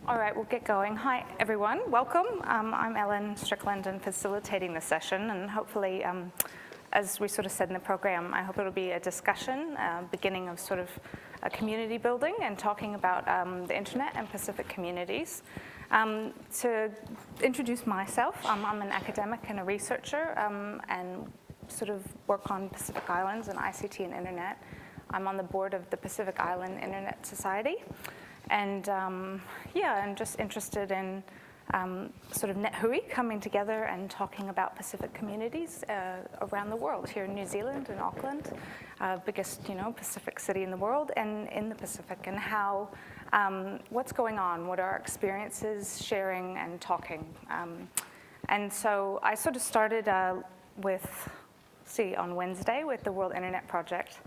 All right, we'll get going. Hi, everyone. Welcome. I'm Ellen Strickland and facilitating the session, and hopefully, as we sort of said in the program, I hope it'll be a discussion, beginning of sort of a community building and talking about the internet and Pacific communities. To introduce myself, I'm an academic and a researcher and sort of work on Pacific Islands and ICT and internet. I'm on the board of the Pacific Island Internet Society. And yeah, I'm just interested in sort of NetHui coming together and talking about Pacific communities around the world, here in New Zealand, in Auckland, biggest, Pacific city in the world, and in the Pacific, and how, what's going on, what are our experiences, sharing and talking. And so I sort of started on Wednesday with the World Internet Project,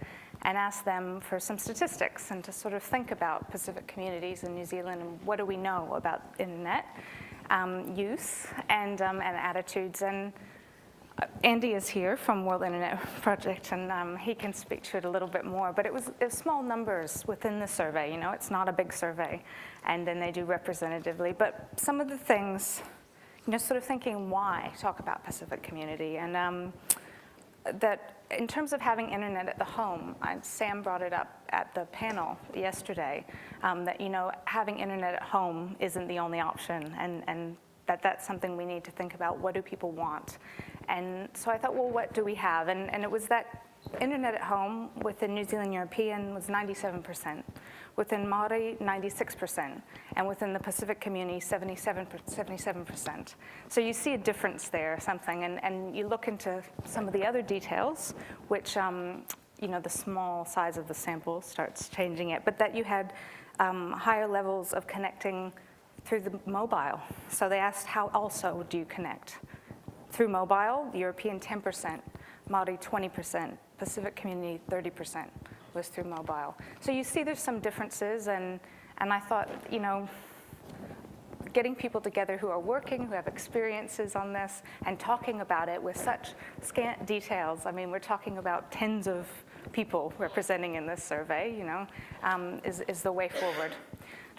and asked them for some statistics and to sort of think about Pacific communities in New Zealand and what do we know about internet use and attitudes. And Andy is here from World Internet Project, and he can speak to it a little bit more. But it was small numbers within the survey. It's not a big survey, and then they do representatively. But some of the things, sort of thinking why talk about Pacific community, and that in terms of having internet at the home, Sam brought it up at the panel yesterday, that having internet at home isn't the only option, and that's something we need to think about. What do people want? And so I thought, well, what do we have? And it was that internet at home within New Zealand European was 97%, within Māori 96%, and within the Pacific community 77%. So you see a difference there, something, and you look into some of the other details, which the small size of the sample starts changing it, but that you had higher levels of connecting through the mobile. So they asked, how also do you connect? Through mobile, European 10%, Māori 20%, Pacific community 30% was through mobile. So you see there's some differences, and I thought, getting people together who are working, who have experiences on this, and talking about it with such scant details. I mean, we're talking about tens of people representing in this survey, is the way forward.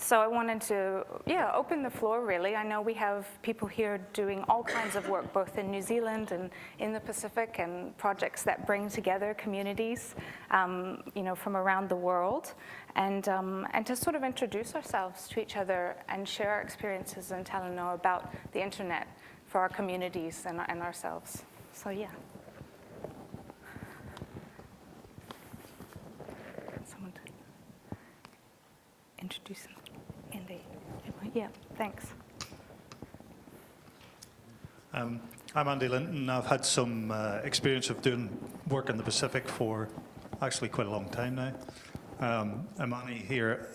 So I wanted to, open the floor, really. I know we have people here doing all kinds of work, both in New Zealand and in the Pacific, and projects that bring together communities, from around the world, and to sort of introduce ourselves to each other and share our experiences and tell and know about the internet for our communities and ourselves. So, yeah. Someone to introduce them. Andy. Yeah, thanks. I'm Andy Linton. I've had some experience of doing work in the Pacific for actually quite a long time now. Imani here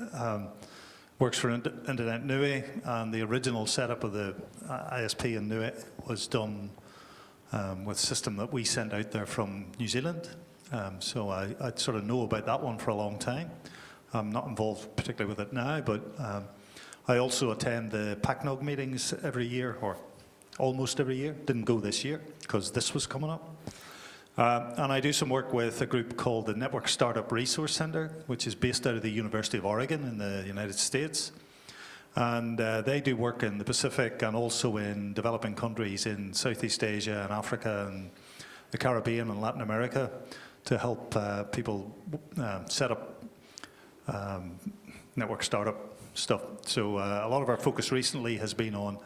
works for Internet NetHui, and the original setup of the ISP in NetHui was done with a system that we sent out there from New Zealand. So I sort of know about that one for a long time. I'm not involved particularly with it now, but I also attend the PACNOG meetings every year, or almost every year. Didn't go this year because this was coming up. And I do some work with a group called the Network Startup Resource Center, which is based out of the University of Oregon in the United States. And they do work in the Pacific and also in developing countries in Southeast Asia and Africa and the Caribbean and Latin America to help people set up network startup stuff. So a lot of our focus recently has been on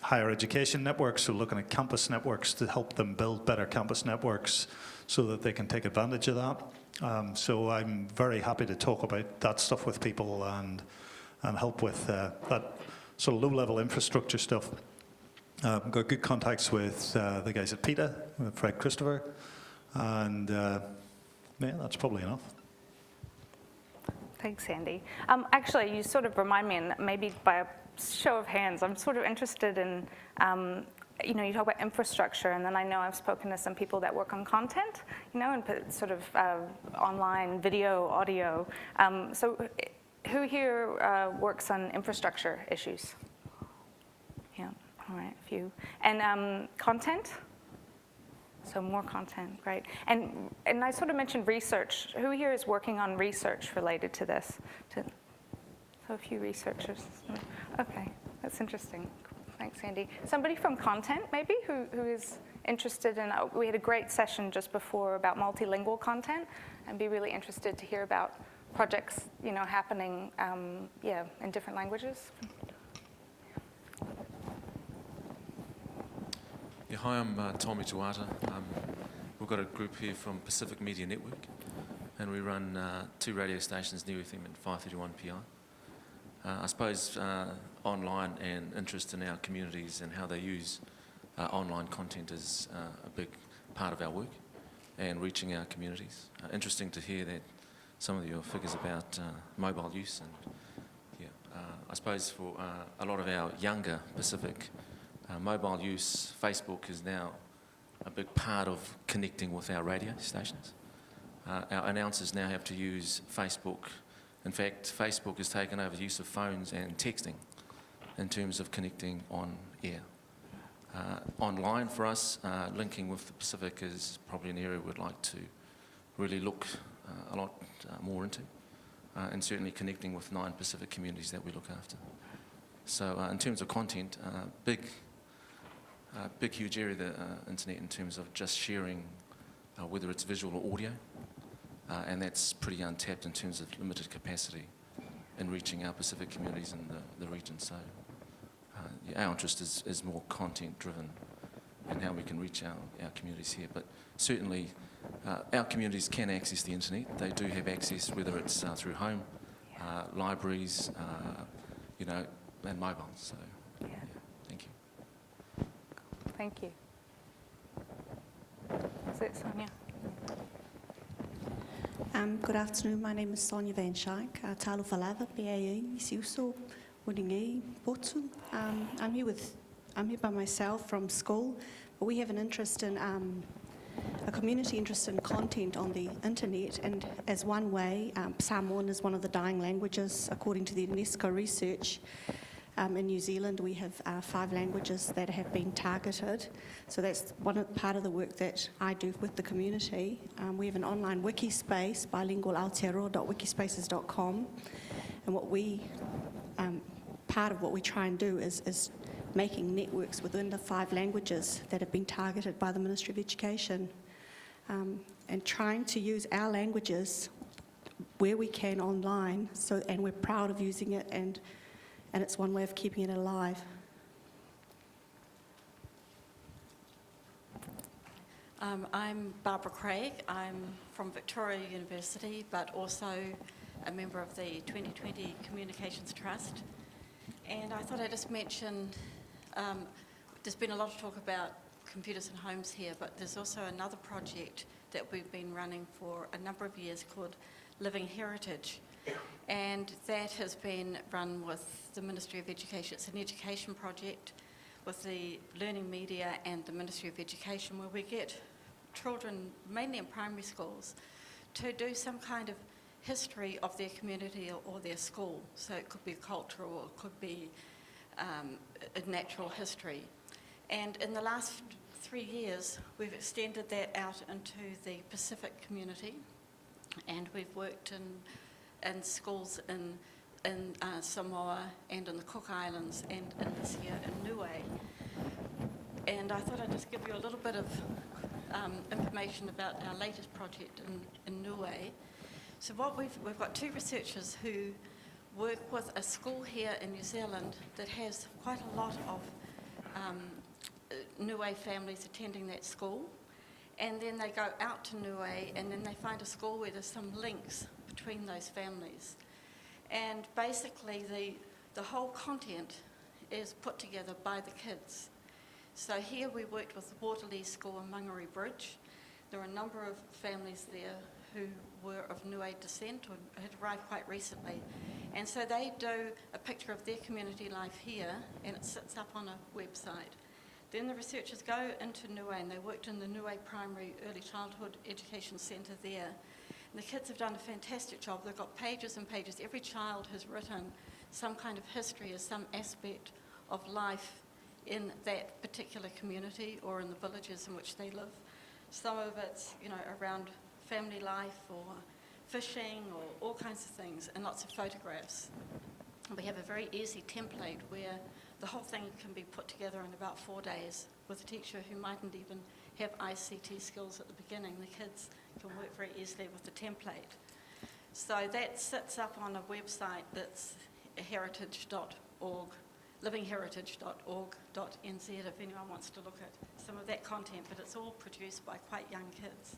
higher education networks, so looking at campus networks to help them build better campus networks so that they can take advantage of that. So I'm very happy to talk about that stuff with people and help with that sort of low-level infrastructure stuff. Got good contacts with the guys at PETA, with Fred Christopher, and yeah, that's probably enough. Thanks, Andy. Actually, you sort of remind me, and maybe by a show of hands, I'm sort of interested in, you talk about infrastructure, and then I know I've spoken to some people that work on content, and sort of online video, audio. So who here works on infrastructure issues? Yeah, all right, a few. And content? So more content, great. And I sort of mentioned research. Who here is working on research related to this? So a few researchers. Okay, that's interesting. Thanks, Andy. Somebody from content, maybe, who is interested in, we had a great session just before about multilingual content, and be really interested to hear about projects, happening, in different languages. Yeah, hi, I'm Tommy Tuata. We've got a group here from Pacific Media Network, and we run 2 radio stations, NetHui and 531 PI. I suppose online and interest in our communities and how they use online content is a big part of our work and reaching our communities. Interesting to hear that some of your figures about mobile use, and I suppose for a lot of our younger Pacific, mobile use, Facebook is now a big part of connecting with our radio stations. Our announcers now have to use Facebook. In fact, Facebook has taken over the use of phones and texting in terms of connecting on air. Online for us, linking with the Pacific is probably an area we'd like to really look a lot more into, and certainly connecting with 9 Pacific communities that we look after. So in terms of content, big huge area, the internet, in terms of just sharing, whether it's visual or audio, and that's pretty untapped in terms of limited capacity in reaching our Pacific communities in the region. So our interest is more content driven and how we can reach our communities here. But certainly our communities can access the internet. They do have access, whether it's through home, libraries, and mobile. So thank you. Thank you. Is it Sonia? Good afternoon, my name is Sonia Van Schaik, Talo Falava, PAE, Isiuso, Wuningi, Botu. I'm here by myself from school, but we have an interest in, a community interest in content on the internet, and as one way, Samoan is one of the dying languages according to the UNESCO research. In New Zealand, we have 5 languages that have been targeted. So that's part of the work that I do with the community. We have an online wiki space, bilingual Aotearoa.wikispaces.com. And part of what we try and do is making networks within the 5 languages that have been targeted by the Ministry of Education, and trying to use our languages where we can online. And we're proud of using it, and it's one way of keeping it alive. I'm Barbara Craig. I'm from Victoria University, but also a member of the 2020 Communications Trust. And I thought I'd just mention, there's been a lot of talk about computers in homes here, but there's also another project that we've been running for a number of years called Living Heritage. And that has been run with the Ministry of Education. It's an education project with the Learning Media and the Ministry of Education, where we get children, mainly in primary schools, to do some kind of history of their community or their school. So it could be cultural, or it could be a natural history. And in the last 3 years, we've extended that out into the Pacific community, and we've worked in schools in Samoa and in the Cook Islands and in this year in Niue. And I thought I'd just give you a little bit of information about our latest project in Niue. So we've got 2 researchers who work with a school here in New Zealand that has quite a lot of Niue families attending that school. And then they go out to Niue, and then they find a school where there's some links between those families. And basically the whole content is put together by the kids. So here we worked with Waterloo School in Mangere Bridge. There were a number of families there who were of Niue descent or had arrived quite recently. And so they do a picture of their community life here, and it sits up on a website. Then the researchers go into Niue, and they worked in the Niue Primary Early Childhood Education Centre there. And the kids have done a fantastic job. They've got pages and pages. Every child has written some kind of history or some aspect of life in that particular community or in the villages in which they live. Some of it's, around family life or fishing or all kinds of things, and lots of photographs. We have a very easy template where the whole thing can be put together in about 4 days with a teacher who mightn't even have ICT skills at the beginning. The kids can work very easily with the template. So that sits up on a website that's heritage.org, livingheritage.org.nz if anyone wants to look at some of that content, but it's all produced by quite young kids.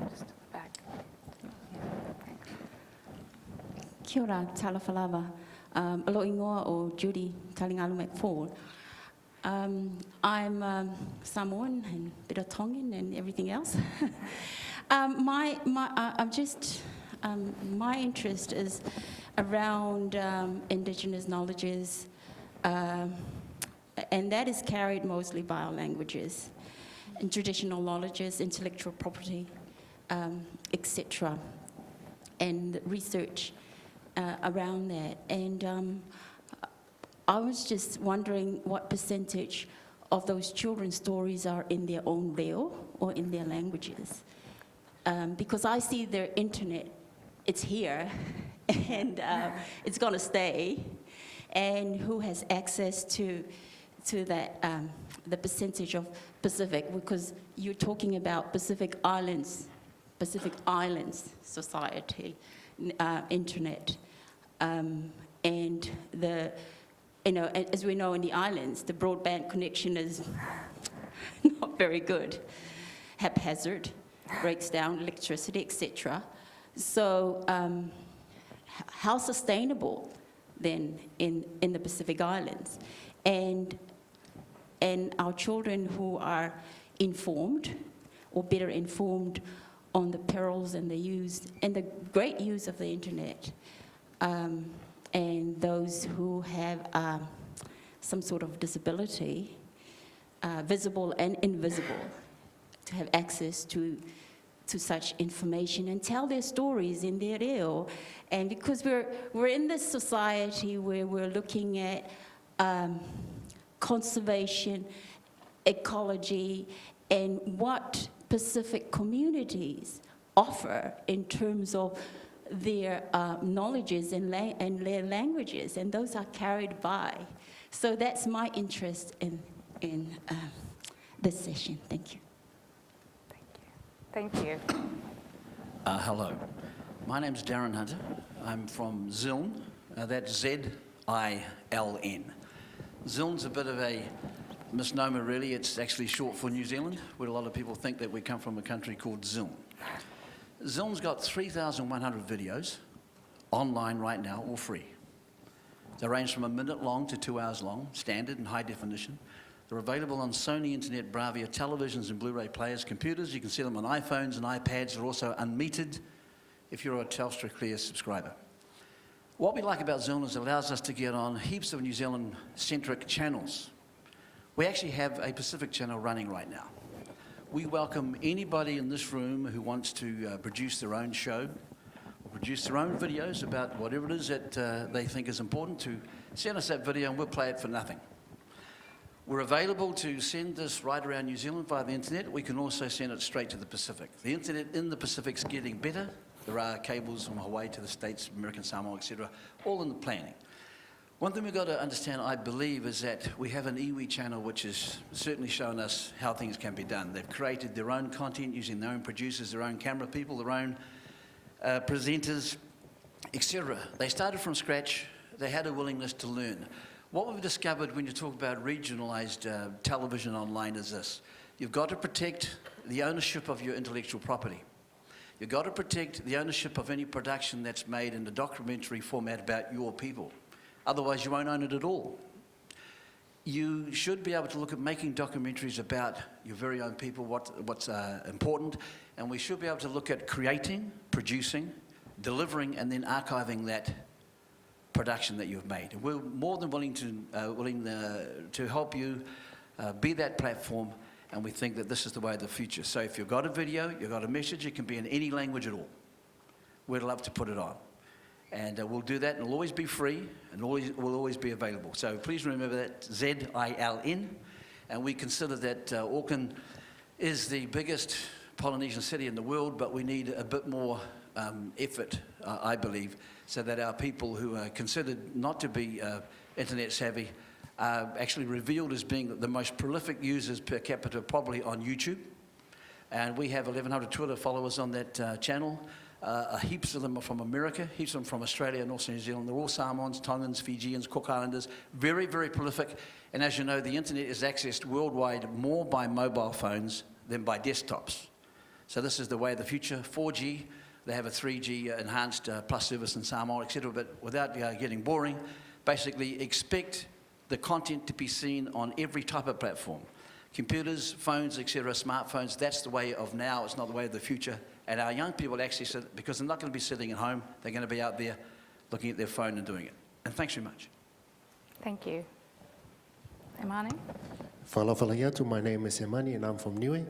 Just back. Yeah, thanks. Kia ora, tala whalawa. Alo ingoa o Judy Talingalu McFall. I'm Samoan and a bit of Tongan and everything else. My interest is around Indigenous knowledges, and that is carried mostly by our languages, and traditional knowledges, intellectual property, etc., and research around that. And I was just wondering what percentage of those children's stories are in their own reo or in their languages. Because I see their internet, it's here, and it's going to stay. And who has access to that, the percentage of Pacific, because you're talking about Pacific Islands society, internet. And the, as we know in the islands, the broadband connection is not very good, haphazard, breaks down electricity, etc. So how sustainable then in the Pacific Islands? And our children who are informed, or better informed, on the perils and the use and the great use of the internet, and those who have some sort of disability, visible and invisible, to have access to such information and tell their stories in their reo. And because we're in this society where we're looking at conservation, ecology, and what Pacific communities offer in terms of their knowledges and their languages, and those are carried by. So that's my interest in this session. Thank you. Thank you. Hello. My name's Darren Hunter. I'm from Ziln. That's Z-I-L-N. Ziln's a bit of a misnomer, really. It's actually short for New Zealand, where a lot of people think that we come from a country called Ziln. Ziln's got 3,100 videos online right now, all free. They range from 1 minute long to 2 hours long, standard and high definition. They're available on Sony Internet Bravia televisions and Blu-ray players, computers. You can see them on iPhones and iPads. They're also unmetered if you're a Telstra Clear subscriber. What we like about Ziln is it allows us to get on heaps of New Zealand-centric channels. We actually have a Pacific channel running right now. We welcome anybody in this room who wants to produce their own show, or produce their own videos about whatever it is that they think is important, to send us that video and we'll play it for nothing. We're available to send this right around New Zealand via the internet. We can also send it straight to the Pacific. The internet in the Pacific's getting better. There are cables from Hawaii to the States, American Samoa, etc., all in the planning. One thing we've got to understand, I believe, is that we have an iwi channel which has certainly shown us how things can be done. They've created their own content using their own producers, their own camera people, their own presenters, etc. They started from scratch. They had a willingness to learn. What we've discovered when you talk about regionalised television online is this. You've got to protect the ownership of your intellectual property. You've got to protect the ownership of any production that's made in the documentary format about your people. Otherwise, you won't own it at all. You should be able to look at making documentaries about your very own people, what's important, and we should be able to look at creating, producing, delivering, and then archiving that production that you've made. And we're more than willing to help you be that platform, and we think that this is the way of the future. So if you've got a video, you've got a message, it can be in any language at all. We'd love to put it on. And we'll do that, and it'll always be free, and will always be available. So please remember that, Z-I-L-N. And we consider that Auckland is the biggest Polynesian city in the world, but we need a bit more effort, I believe, so that our people who are considered not to be internet savvy are actually revealed as being the most prolific users per capita probably on YouTube. And we have 1,100 Twitter followers on that channel. Heaps of them are from America, heaps of them from Australia and also New Zealand. They're all Samoans, Tongans, Fijians, Cook Islanders. Very, very prolific. And as you know, the internet is accessed worldwide more by mobile phones than by desktops. So this is the way of the future. 4G, they have a 3G enhanced plus service in Samoa, etc. But without getting boring, basically expect the content to be seen on every type of platform. Computers, phones, etc., smartphones, that's the way of now, it's not the way of the future. And our young people access it because they're not going to be sitting at home, they're going to be out there looking at their phone and doing it. And thanks very much. Thank you. Imani? Whalawalayatu, my name is Imani and I'm from Niue.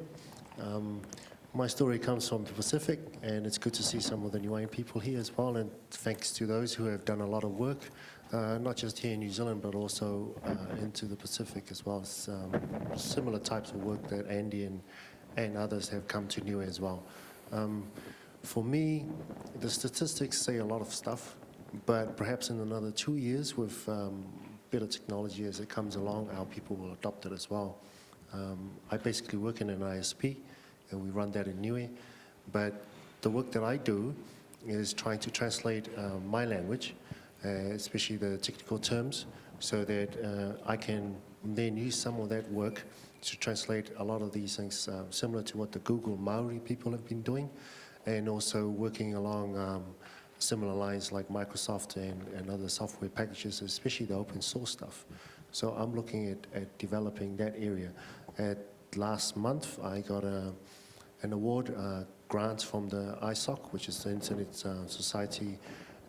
My story comes from the Pacific, and it's good to see some of the Niuean people here as well, and thanks to those who have done a lot of work, not just here in New Zealand, but also into the Pacific as well. It's, similar types of work that Andy and others have come to Niue as well. For me, the statistics say a lot of stuff, but perhaps in another 2 years with better technology as it comes along, our people will adopt it as well. I basically work in an ISP, and we run that in Niue, but the work that I do is trying to translate my language, especially the technical terms, so that I can then use some of that work to translate a lot of these things, similar to what the Google Maori people have been doing, and also working along similar lines like Microsoft and other software packages, especially the open source stuff. So I'm looking at developing that area. Last month, I got an award grant from the ISOC, which is the Internet Society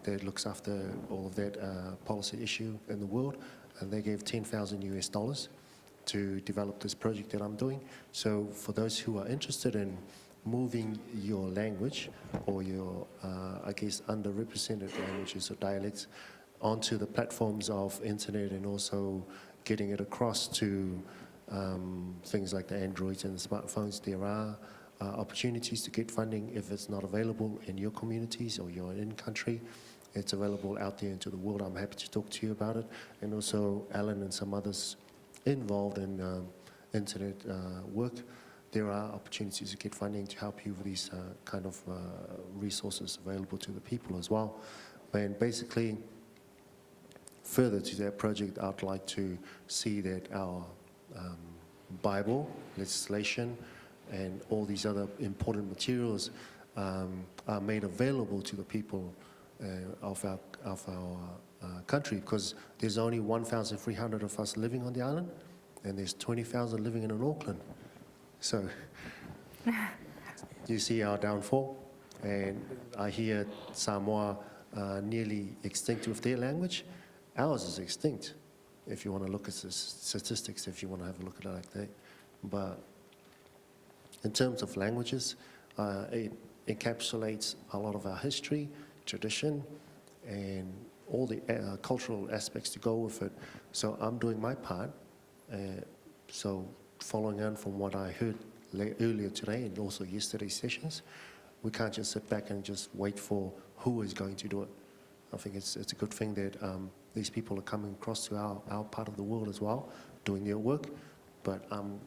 that looks after all of that policy issue in the world, and they gave $10,000 to develop this project that I'm doing. So for those who are interested in moving your language or your, I guess, underrepresented languages or dialects onto the platforms of internet and also getting it across to things like the Androids and the smartphones, there are opportunities to get funding if it's not available in your communities or you're in country. It's available out there into the world. I'm happy to talk to you about it. And also Alan and some others involved in internet work. There are opportunities to get funding to help you with these kind of resources available to the people as well. And basically, further to that project, I'd like to see that our Bible, legislation, and all these other important materials are made available to the people of our country, because there's only 1,300 of us living on the island, and there's 20,000 living in Auckland. So you see our downfall, and I hear Samoa nearly extinct with their language. Ours is extinct, if you want to look at the statistics, if you want to have a look at it like that. But in terms of languages, it encapsulates a lot of our history, tradition, and all the cultural aspects to go with it. So I'm doing my part. So following on from what I heard earlier today and also yesterday's sessions, we can't just sit back and just wait for who is going to do it. I think it's a good thing that these people are coming across to our part of the world as well, doing their work, but I'm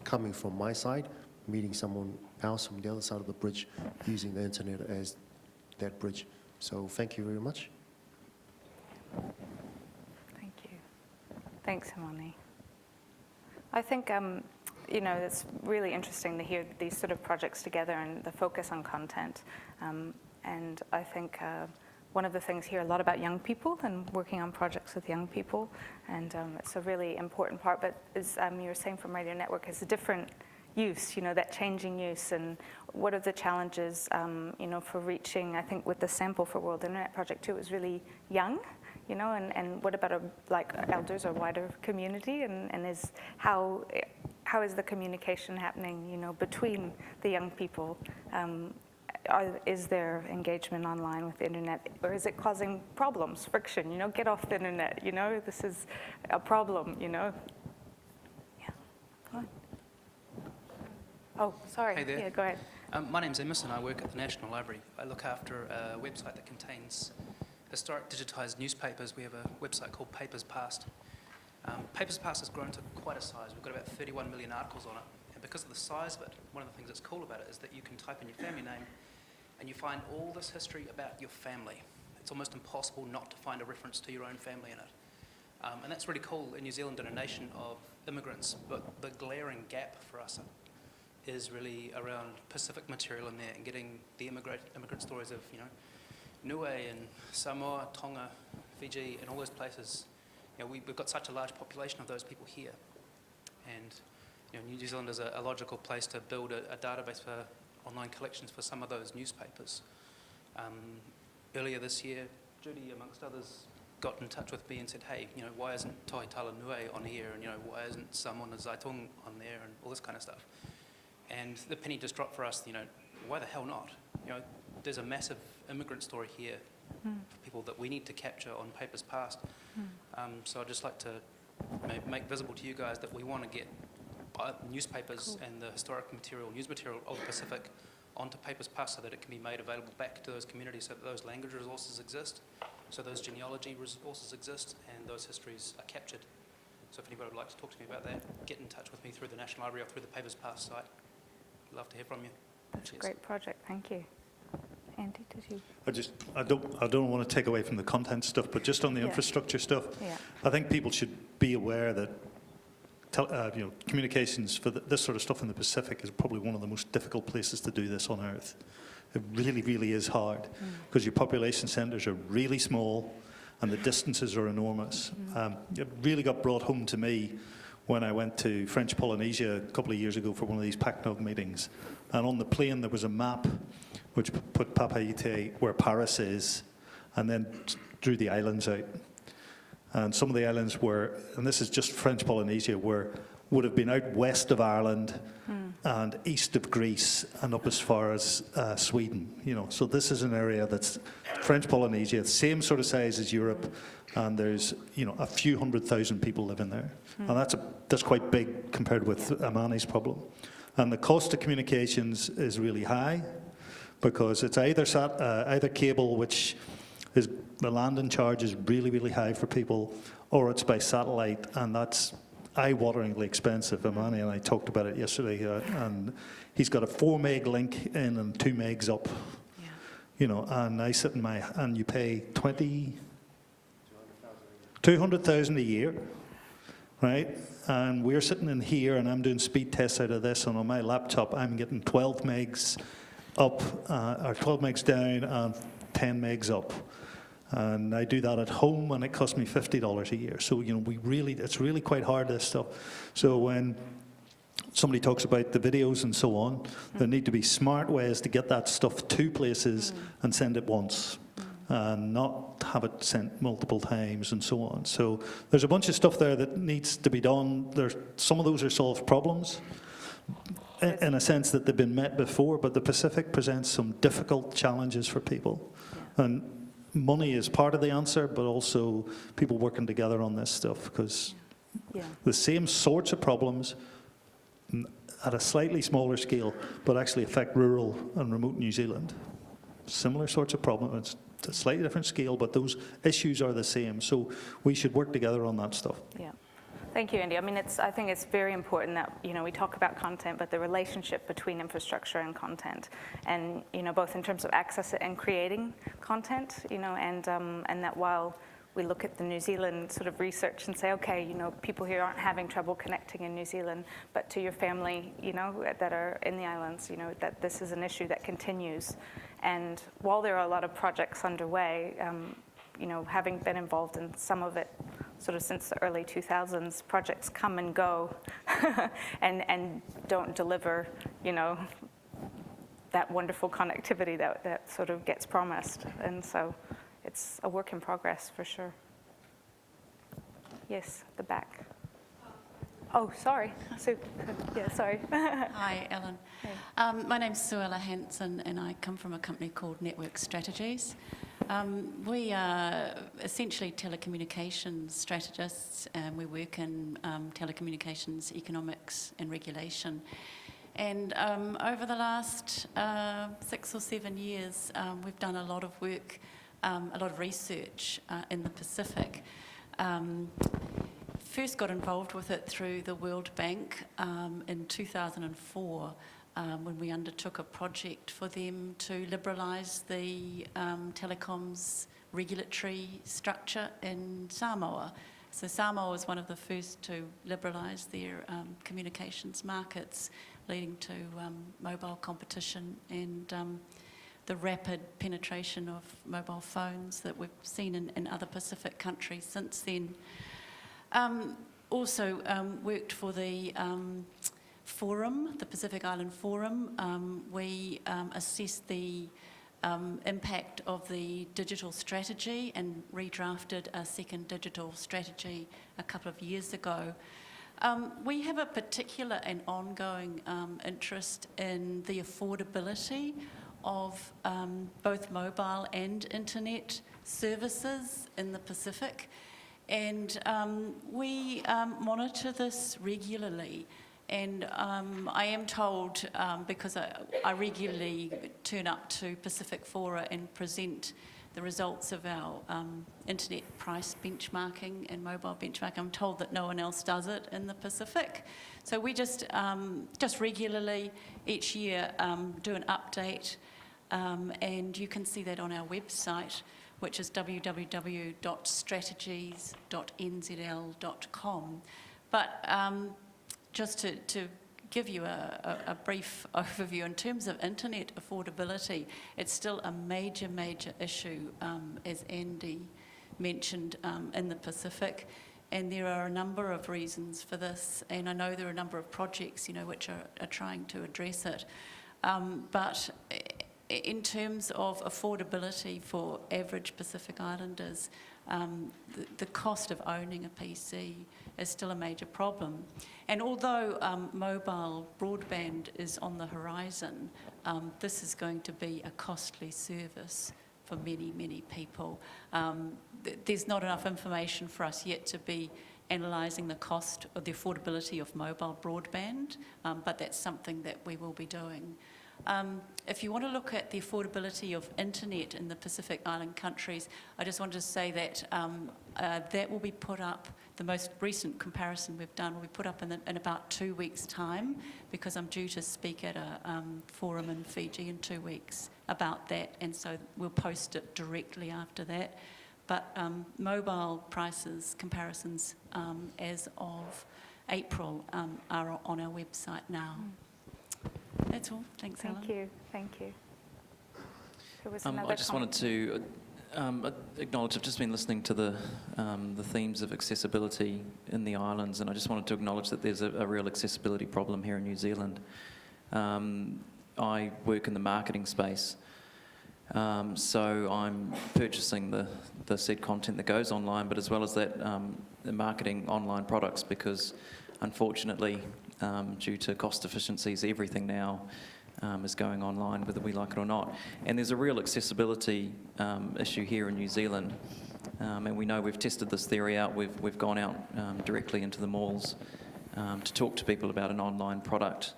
coming from my side, meeting someone else from the other side of the bridge, using the internet as that bridge. So thank you very much. Thank you. Thanks, Imani. I think, you know, it's really interesting to hear these sort of projects together and the focus on content. And I think one of the things here a lot about young people and working on projects with young people, and it's a really important part, but as you were saying from Radio Network, is a different use, you know, that changing use, and what are the challenges, you know, for reaching, I think with the sample for World Internet Project too, it was really young, you know, and what about like elders or wider community, and is how is the communication happening, you know, between the young people? Is there engagement online with the internet, or is it causing problems, friction, you know, get off the internet, you know, this is a problem, you know? Yeah, go on. Oh, sorry. Hey there. Yeah, go ahead. My name's Emerson. I work at the National Library. I look after a website that contains historic digitised newspapers. We have a website called Papers Past. Papers Past has grown to quite a size. We've got about 31 million articles on it. And because of the size of it, one of the things that's cool about it is that you can type in your family name and you find all this history about your family. It's almost impossible not to find a reference to your own family in it. And that's really cool in New Zealand, in a nation of immigrants. But the glaring gap for us is really around Pacific material in there and getting the immigrant stories of, Niue and Samoa, Tonga, Fiji, and all those places. We've got such a large population of those people here. And New Zealand is a logical place to build a database for online collections for some of those newspapers. Earlier this year, Judy, amongst others, got in touch with me and said, hey, why isn't Tohi Tala Niue on here? And, why isn't Samoa Zaitung on there? And all this kind of stuff. And the penny just dropped for us, why the hell not? There's a massive immigrant story here for people that we need to capture on Papers Past. So I'd just like to make visible to you guys that we want to get newspapers and the historic material, news material of the Pacific onto Papers Past so that it can be made available back to those communities, so that those language resources exist, so those genealogy resources exist, and those histories are captured. So if anybody would like to talk to me about that, get in touch with me through the National Library or through the Papers Past site. Love to hear from you. That's Cheers. a great project. Thank you. Andy, did you? I don't want to take away from the content stuff, but just on the infrastructure stuff, I think people should be aware that communications for this sort of stuff in the Pacific is probably one of the most difficult places to do this on Earth. It really, really is hard because your population centres are really small and the distances are enormous. It really got brought home to me when I went to French Polynesia a couple of years ago for one of these PACNOG meetings. And on the plane there was a map which put Papeete where Paris is and then drew the islands out. And some of the islands were, and this is just French Polynesia, would have been out west of Ireland and east of Greece and up as far as Sweden. So this is an area that's French Polynesia, same sort of size as Europe, and there's a few 100,000 people living there, and that's quite big compared with Amani's problem. And the cost of communications is really high because it's either cable, which is the landing charge is really, really high for people, or it's by satellite, and that's eye-wateringly expensive. Amani and I talked about it yesterday, and he's got a 4 meg link in and 2 megs up. And I sit in and you pay 200,000 a year, right? And we're sitting in here, and I'm doing speed tests out of this, and on my laptop, I'm getting 12 megs up, or 12 megs down, and 10 megs up. And I do that at home, and it costs me $50 a year. So, it's really quite hard, this stuff. So when somebody talks about the videos and so on, there need to be smart ways to get that stuff to places and send it once, and not have it sent multiple times and so on. So there's a bunch of stuff there that needs to be done. Some of those are solved problems, in a sense that they've been met before, but the Pacific presents some difficult challenges for people. And money is part of the answer, but also people working together on this stuff, because the same sorts of problems at a slightly smaller scale, but actually affect rural and remote New Zealand. Similar sorts of problems, it's a slightly different scale, but those issues are the same. So we should work together on that stuff. Yeah. Thank you, Andy. I mean, I think it's very important that, we talk about content, but the relationship between infrastructure and content, and, both in terms of access and creating content, and that while we look at the New Zealand sort of research and say, okay, people here aren't having trouble connecting in New Zealand, but to your family, that are in the islands, that this is an issue that continues. And while there are a lot of projects underway, having been involved in some of it sort of since the early 2000s, projects come and go and don't deliver, that wonderful connectivity that sort of gets promised. And so it's a work in progress for sure. Yes, the back. Oh, sorry. Sue. Yeah, sorry. Hi, Ellen. Hey. My name's Suella Hanson, and I come from a company called Network Strategies. We are essentially telecommunications strategists, and we work in telecommunications economics and regulation. And over the last 6 or 7 years, we've done a lot of work, a lot of research in the Pacific. First got involved with it through the World Bank in 2004 when we undertook a project for them to liberalise the telecoms regulatory structure in Samoa. So Samoa was one of the first to liberalise their communications markets, leading to mobile competition and the rapid penetration of mobile phones that we've seen in other Pacific countries since then. Also worked for the Forum, the Pacific Island Forum. We assessed the impact of the digital strategy and redrafted a second digital strategy a couple of years ago. We have a particular and ongoing interest in the affordability of both mobile and internet services in the Pacific, and we monitor this regularly. And I am told, because I regularly turn up to Pacific Fora and present the results of our internet price benchmarking and mobile benchmarking, I'm told that no one else does it in the Pacific. So we just regularly, each year, do an update, and you can see that on our website, which is www.strategies.nzl.com. But just to give you a brief overview, in terms of internet affordability, it's still a major issue, as Andy mentioned, in the Pacific. And there are a number of reasons for this, and I know there are a number of projects, which are trying to address it. But in terms of affordability for average Pacific Islanders, the cost of owning a PC is still a major problem. And although mobile broadband is on the horizon, this is going to be a costly service for many people. There's not enough information for us yet to be analysing the cost or the affordability of mobile broadband, but that's something that we will be doing. If you want to look at the affordability of internet in the Pacific Island countries, I just wanted to say that that will be put up, the most recent comparison we've done will be put up in about 2 weeks' time, because I'm due to speak at a forum in Fiji in 2 weeks about that, and so we'll post it directly after that. But mobile prices comparisons as of April are on our website now. That's all. Thanks, Helen. Thank you. There was I another just comment. wanted to acknowledge, I've just been listening to the themes of accessibility in the islands, and I just wanted to acknowledge that there's a real accessibility problem here in New Zealand. I work in the marketing space, so I'm purchasing the said content that goes online, but as well as that, the marketing online products, because unfortunately, due to cost efficiencies, everything now is going online, whether we like it or not. And there's a real accessibility issue here in New Zealand. And we know we've tested this theory out. We've gone out directly into the malls to talk to people about an online product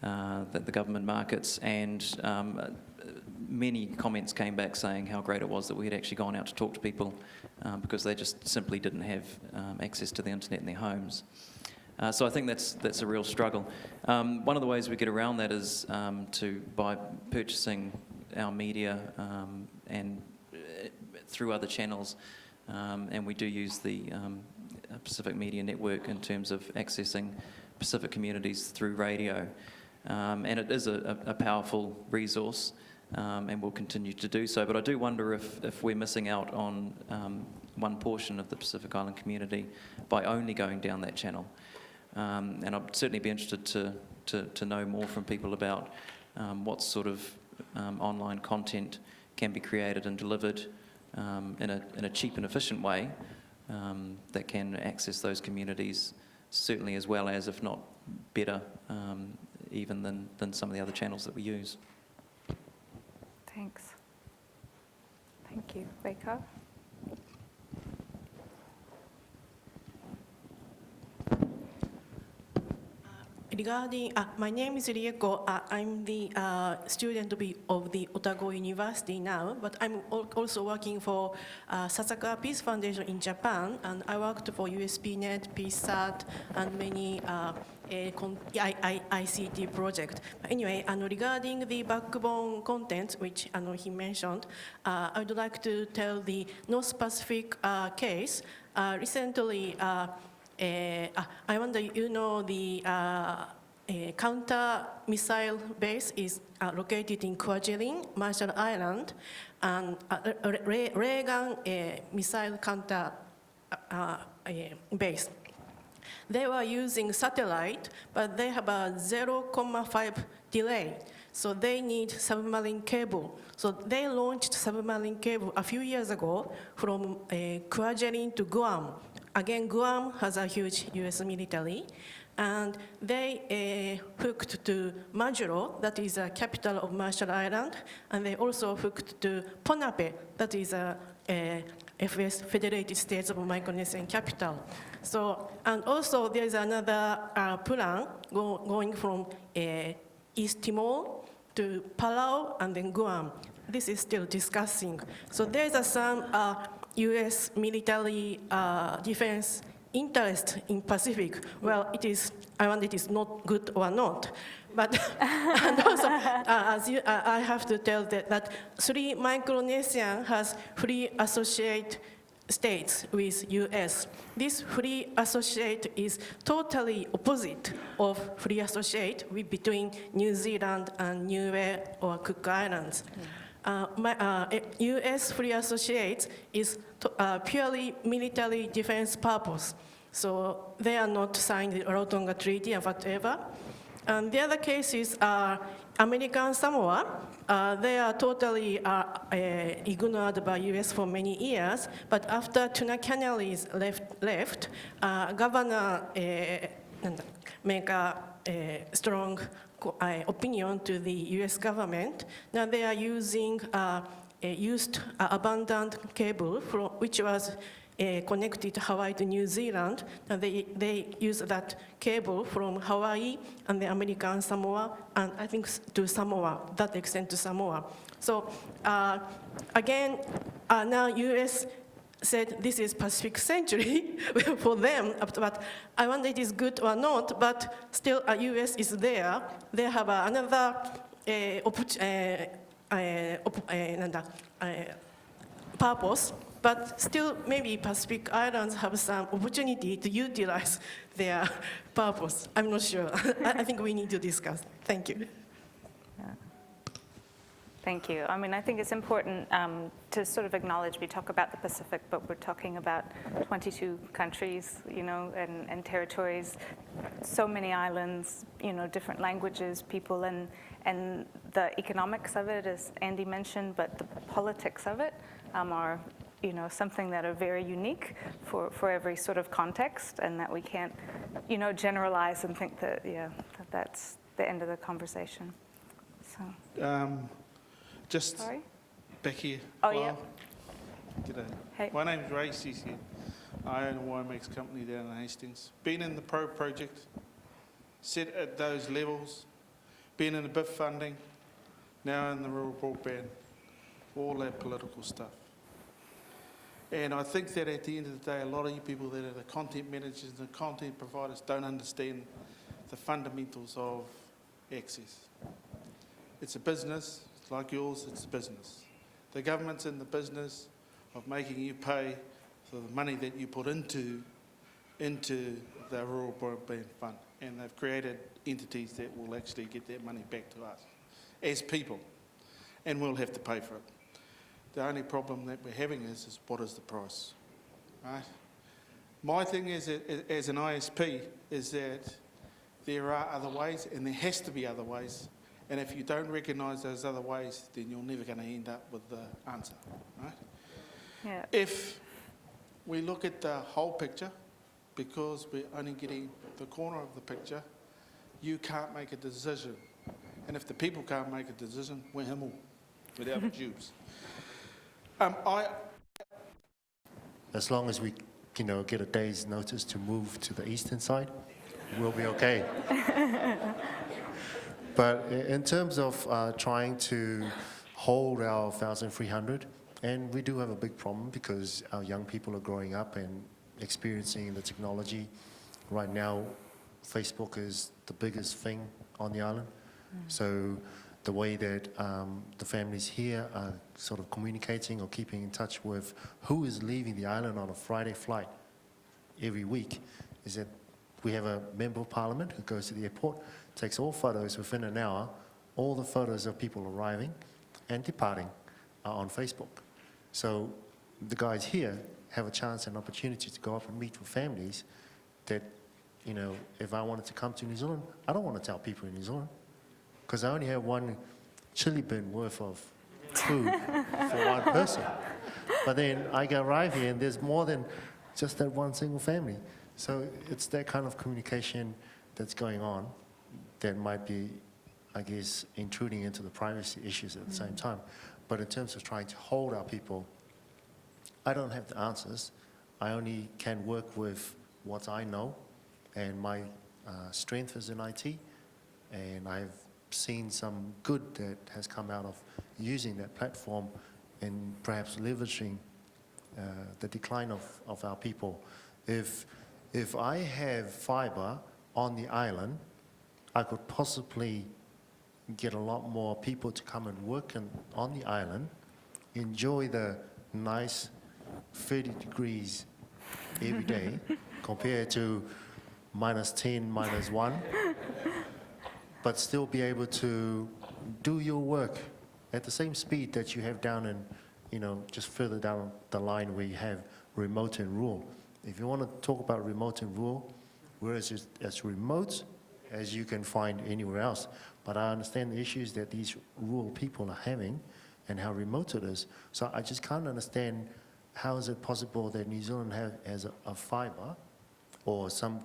that the government markets. And many comments came back saying how great it was that we had actually gone out to talk to people because they just simply didn't have access to the internet in their homes. So I think that's a real struggle. One of the ways we get around that is by purchasing our media and through other channels, and we do use the Pacific Media Network in terms of accessing Pacific communities through radio, and it is a powerful resource, and we'll continue to do so. But I do wonder if we're missing out on one portion of the Pacific Island community by only going down that channel. And I'd certainly be interested to know more from people about what sort of online content can be created and delivered in a cheap and efficient way that can access those communities, certainly as well as, if not better, even than some of the other channels that we use. Thanks. Thank you. Waco? My name is Rieko. I'm the student of the Otago University now, but I'm also working for Sasakawa Peace Foundation in Japan, and I worked for USPNet, PSAT, and many ICT projects. Anyway, regarding the backbone content, which he mentioned, I would like to tell the North Pacific case. Recently, I wonder, you know, the counter missile base is located in Kwajalein, Marshall Island, and ray gun missile counter base. They were using satellite, but they have a 0.5 delay. So they need submarine cable. So they launched submarine cable a few years ago from Kwajalein to Guam. Again, Guam has a huge US military. And they hooked to Majuro, that is a capital of Marshall Island. And they also hooked to Ponape, that is a FS, Federated States of Micronesian capital. So, and also there's another plan going from East Timor to Palau and then Guam. This is still discussing. So there's some US military defense interest in Pacific. Well, it is, I wonder it is not good or not. But and also, I have to tell that Free Micronesia has free associate states with US. This free associate is totally opposite of free associate between New Zealand and Niue or Cook Islands. US free associates is purely military defense purpose. So they are not signed the Rarotonga Treaty or whatever. And the other cases are American Samoa. They are totally ignored by US for many years, but after Tuna Canales left, Governor make a strong opinion to the US government. Now they are using used abandoned cable which was connected Hawaii to New Zealand. And they use that cable from Hawaii and the American Samoa, and I think to Samoa, that extent to Samoa. So again, now US said this is Pacific Century for them, but I wonder it is good or not, but still US is there. They have another purpose, but still maybe Pacific Islands have some opportunity to utilize their purpose. I'm not sure. I think we need to discuss. Thank you. Thank you. I mean, I think it's important to sort of acknowledge we talk about the Pacific, but we're talking about 22 countries, you know, and territories, so many islands, you know, different languages, people, and the economics of it, as Andy mentioned, but the politics of it are, you know, something that are very unique for every sort of context, and that we can't, you know, generalize and think that, yeah, that's the end of the conversation. So. Just Sorry? back here. Oh, yeah. G'day. Hey. My name's Ray CC. I own a WiMAX company down in Hastings. Been in the Pro project, set at those levels, been in the BIF funding, now in the rural broadband, all that political stuff. And I think that at the end of the day, a lot of you people that are the content managers and content providers don't understand the fundamentals of access. It's a business. Like yours, it's a business. The government's in the business of making you pay for the money that you put into the rural broadband fund, and they've created entities that will actually get that money back to us as people, and we'll have to pay for it. The only problem that we're having is what is the price, right? My thing is, as an ISP, is that there are other ways, and there has to be other ways. And if you don't recognise those other ways, then you're never going to end up with the answer, right? Yeah. If we look at the whole picture, because we're only getting the corner of the picture, you can't make a decision. And if the people can't make a decision, we're himmel without the tubes. As long as we, you know, get a day's notice to move to the eastern side. we'll be okay. But in terms of trying to hold our 1,300, and we do have a big problem because our young people are growing up and experiencing the technology. Right now, Facebook is the biggest thing on the island. So the way that the families here are sort of communicating or keeping in touch with who is leaving the island on a Friday flight every week is that we have a member of parliament who goes to the airport, takes all photos within an hour, all the photos of people arriving and departing are on Facebook. So the guys here have a chance and opportunity to go up and meet with families that, you know, if I wanted to come to New Zealand, I don't want to tell people in New Zealand because I only have one chili bin worth of food for one person. But then I arrive here and there's more than just that one single family. So it's that kind of communication that's going on that might be, I guess, intruding into the privacy issues at the same time. But in terms of trying to hold our people, I don't have the answers. I only can work with what I know, and my strength is in IT, and I've seen some good that has come out of using that platform and perhaps leveraging the decline of our people. If I have fiber on the island, I could possibly get a lot more people to come and work on the island, enjoy the nice 30 degrees every day compared to -10, -1, but still be able to do your work at the same speed that you have down in, you know, just further down the line where you have remote and rural. If you want to talk about remote and rural, we're as remote as you can find anywhere else. But I understand the issues that these rural people are having and how remote it is. So I just can't understand how is it possible that New Zealand has a fiber or some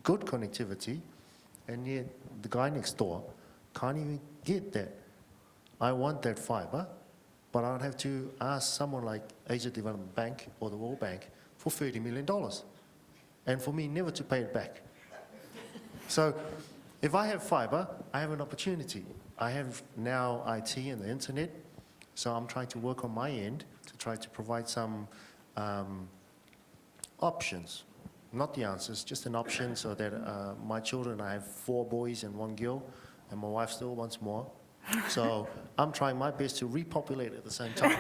good connectivity, and yet the guy next door can't even get that. I want that fiber, but I'd have to ask someone like Asia Development Bank or the World Bank for $30 million, and for me never to pay it back. So if I have fiber, I have an opportunity. I have now IT and the internet, so I'm trying to work on my end to try to provide some options, not the answers, just an option so that my children, I have 4 boys and 1 girl, and my wife still wants more. So I'm trying my best to repopulate at the same time.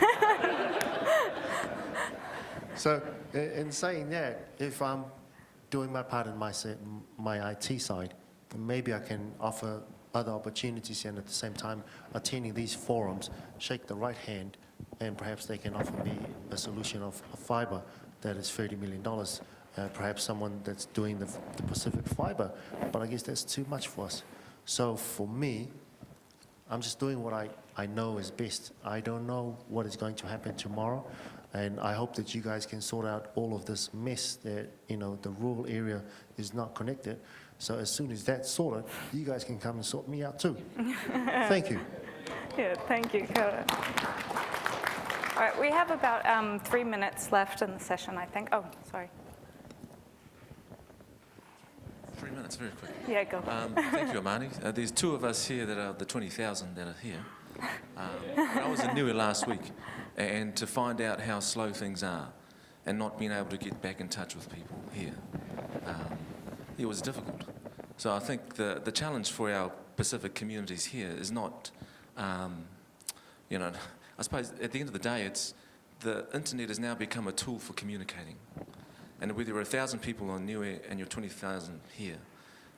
So in saying that, if I'm doing my part in my IT side, maybe I can offer other opportunities and at the same time attending these forums, shake the right hand, and perhaps they can offer me a solution of fiber that is $30 million. Perhaps someone that's doing the Pacific fiber, but I guess that's too much for us. So for me, I'm just doing what I know is best. I don't know what is going to happen tomorrow, and I hope that you guys can sort out all of this mess that, you know, the rural area is not connected. So as soon as that's sorted, you guys can come and sort me out too. Thank you. Yeah, thank you, Kara. All right, we have about 3 minutes left in the session, I think. Oh, sorry. 3 minutes, very quick. Yeah, go. Thank you, Amani. There's 2 of us here that are the 20,000 that are here. And I was in Niue last week, and to find out how slow things are and not being able to get back in touch with people here, it was difficult. So I think the challenge for our Pacific communities here is not, you know, I suppose at the end of the day, it's the internet has now become a tool for communicating. And whether there are 1,000 people on Niue and you're 20,000 here,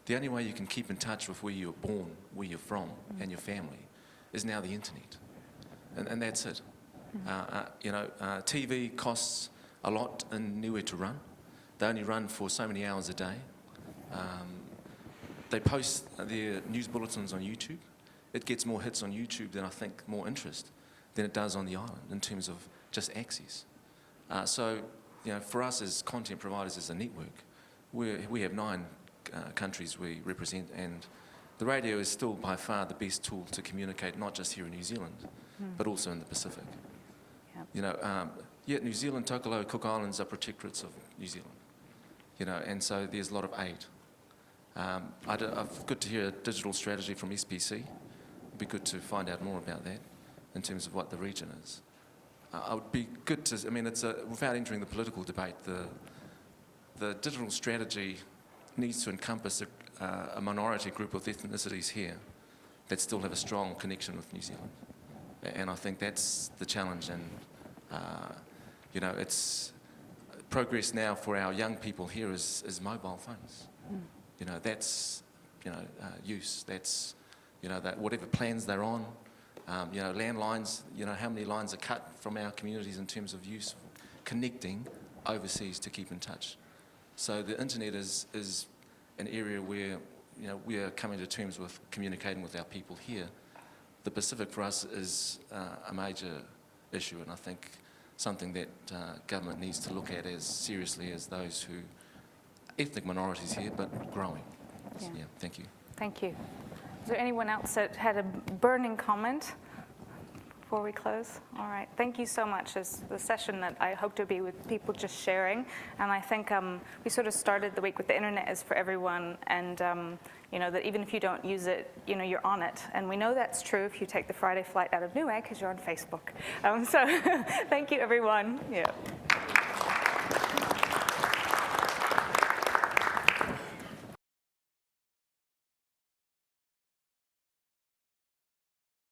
the only way you can keep in touch with where you were born, where you're from, and your family is now the internet. And that's it. You know, TV costs a lot in Niue to run. They only run for so many hours a day. They post their news bulletins on YouTube. It gets more hits on YouTube than I think more interest than it does on the island in terms of just access. So, you know, for us as content providers as a network, we have 9 countries we represent, and the radio is still by far the best tool to communicate, not just here in New Zealand, but also in the Pacific. Yep. You know, yet New Zealand, Tokelau, Cook Islands are protectorates of New Zealand. You know, and so there's a lot of aid. Good to hear a digital strategy from SPC. It'd be good to find out more about that in terms of what the region is. I would be good to, I mean, without entering the political debate, the digital strategy needs to encompass a minority group of ethnicities here that still have a strong connection with New Zealand. And I think that's the challenge. And, you know, it's progress now for our young people here is mobile phones. You know, that's, you know, use. That's, you know, that whatever plans they're on. You know, landlines, you know, how many lines are cut from our communities in terms of use, connecting overseas to keep in touch. So the internet is an area where, you know, we are coming to terms with communicating with our people here. The Pacific for us is a major issue, and I think something that government needs to look at as seriously as those who, ethnic minorities here, but growing. Yeah. Yeah, thank you. Thank you. Is there anyone else that had a burning comment before we close? All right. Thank you so much. It's the session that I hope to be with people just sharing. And I think we sort of started the week with the internet is for everyone, and you know, that even if you don't use it, you know, you're on it. And we know that's true if you take the Friday flight out of NetHui because you're on Facebook. So thank you, everyone. Yeah.